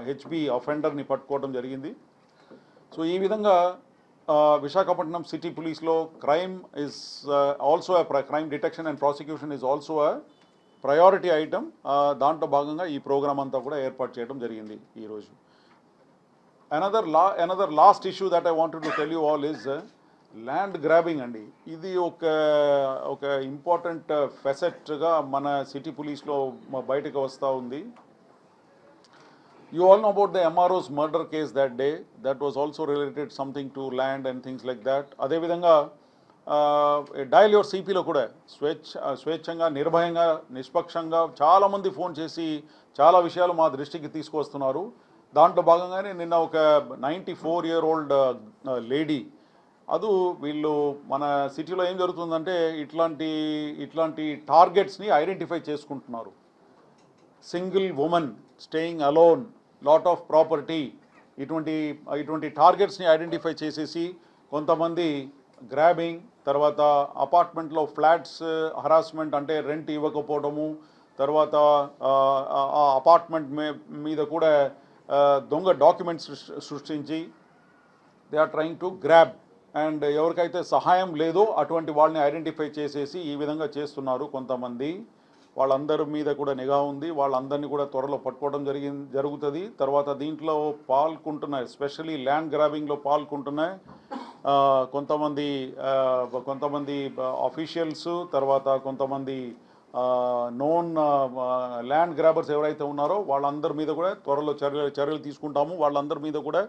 HB అఫెండర్ని పట్టుకోవడం జరిగింది. So ఈ విధంగా విశాఖపట్నం సిటీ పోలీస్లో crime is also crime detection and prosecution is also priority item. దాంట్లో భాగంగా ఈ ప్రోగ్రామ్ అంతా కూడా ఏర్పాటు చేయడం జరిగింది ఈరోజు. another last issue that I wanted to tell you all is land grabbing అండి. ఇది ఒక ఇంపార్టెంట్ ఫెసెట్గా మన సిటీ పోలీస్లో బయటకు వస్తూ ఉంది. You all know about the MRO's murder case that day. That was also related something to land and things like that. అదే విధంగా dial your సిపిలో కూడా స్వేచ్ఛంగా నిర్భయంగా నిష్పక్షంగా చాలామంది ఫోన్ చేసి చాలా విషయాలు మా దృష్టికి తీసుకువస్తున్నారు. దాంట్లో భాగంగానే నిన్న ఒక 94-year-old లేడీ వీళ్ళు మన సిటీలో ఏం జరుగుతుందంటే ఇట్లాంటి టార్గెట్స్ని ఐడెంటిఫై చేసుకుంటున్నారు. Single women staying alone, lot of property, ఇటువంటి టార్గెట్స్ని ఐడెంటిఫై చేసేసి కొంతమంది గ్రాబింగ్, తర్వాత అపార్ట్మెంట్లో ఫ్లాట్స్ హరాస్మెంట్ అంటే రెంట్ ఇవ్వకపోవడము, తర్వాత ఆ అపార్ట్మెంట్ మీద కూడా దొంగ డాక్యుమెంట్స్ సృష్టించి they are trying to grab. And ఎవరికైతే సహాయం లేదో అటువంటి వాళ్ళని ఐడెంటిఫై చేసేసి ఈ విధంగా చేస్తున్నారు కొంతమంది. వాళ్ళందరి మీద కూడా నిఘా ఉంది. వాళ్ళందరినీ కూడా త్వరలో పట్టుకోవడం జరుగుతుంది. తర్వాత దీంట్లో పాల్గొంటున్నాయి, ఎస్పెషలీ ల్యాండ్ గ్రాబింగ్లో పాల్గొంటున్నాయి కొంతమంది అఫీషియల్స్, తర్వాత కొంతమంది నోన్ ల్యాండ్ గ్రాబర్స్ ఎవరైతే ఉన్నారో వాళ్ళందరి మీద కూడా త్వరలో చర్యలు తీసుకుంటాము. వాళ్ళందరి మీద కూడా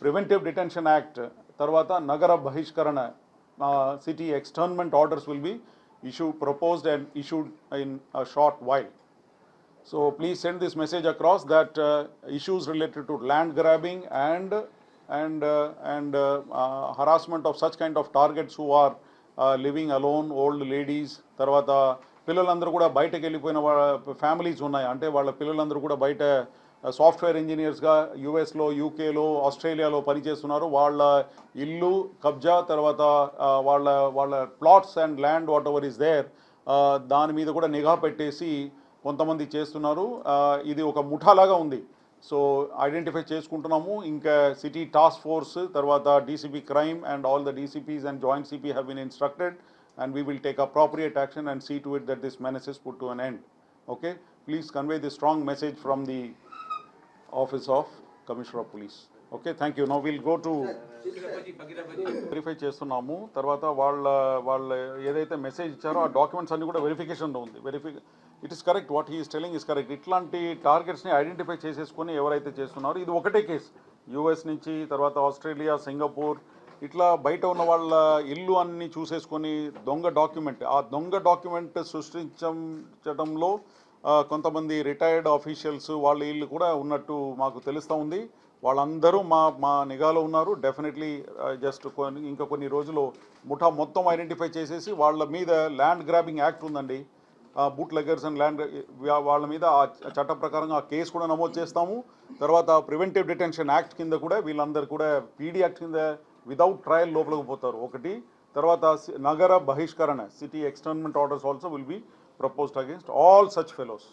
ప్రివెంటివ్ డిటెన్షన్ యాక్ట్, తర్వాత నగర బహిష్కరణ, city externment orders will be proposed and issued in a short while. So please send this message across that issues related to land grabbing and harassment of such kind of targets who are living alone, old ladies, తర్వాత పిల్లలందరూ కూడా బయటకు వెళ్ళిపోయిన families ఉన్నాయి. అంటే వాళ్ళ పిల్లలందరూ కూడా బయట సాఫ్ట్వేర్ ఇంజనీర్స్గా యుఎస్లో, యూకేలో, ఆస్ట్రేలియాలో పనిచేస్తున్నారు. వాళ్ళ ఇల్లు కబ్జా, తర్వాత వాళ్ళ plots and land whatever is there, దాని మీద కూడా నిఘా పెట్టేసి కొంతమంది చేస్తున్నారు. ఇది ఒక ముఠాలాగా ఉంది. సో ఐడెంటిఫై చేసుకుంటున్నాము. ఇంకా సిటీ టాస్క్ ఫోర్స్, తర్వాత DCP crime and all the DCPs and joint CP have been instructed and we will take appropriate action and see to it that this menace is put to an end. Okay, please convey this strong message from the office of Commissioner of Police. Okay, thank you. Now we'll go to verify చేస్తున్నాము. తర్వాత వాళ్ళ ఏదైతే message ఇచ్చారో ఆ documents అన్ని కూడా వెరిఫికేషన్లో ఉంది. It is correct, what he is telling is correct. ఇట్లాంటి టార్గెట్స్ని ఐడెంటిఫై చేసేసుకొని ఎవరైతే చేస్తున్నారో, ఇది ఒకటే కేసు. యుఎస్ నుంచి, తర్వాత ఆస్ట్రేలియా, సింగపూర్, ఇట్లా బయట ఉన్న వాళ్ళ ఇల్లు అన్ని చూసేసుకొని దొంగ డాక్యుమెంట్ సృష్టించడంలో కొంతమంది రిటైర్డ్ ఆఫీషియల్స్ వాళ్ళ ఇల్లు కూడా ఉన్నట్టు మాకు తెలుస్తూ ఉంది. వాళ్ళందరూ మా నిఘాలో ఉన్నారు. డెఫినెట్లీ జస్ట్ ఇంకా కొన్ని రోజులు ముఠా మొత్తం ఐడెంటిఫై చేసేసి వాళ్ళ మీద ల్యాండ్ గ్రాబింగ్ యాక్ట్ ఉందండి, బూట్ లెగ్గర్స్ అండ్ ల్యాండ్, వాళ్ళ మీద ఆ చట్ట ప్రకారంగా ఆ కేసు కూడా నమోదు చేస్తాము. తర్వాత ప్రివెంటివ్ డిటెన్షన్ యాక్ట్ కింద కూడా వీళ్ళందరూ కూడా పీడీ యాక్ట్ కింద వితౌట్ ట్రయల్ లోపలికి పోతారు ఒకటి. తర్వాత నగర బహిష్కరణ, city externment orders also will be proposed against all such fellows.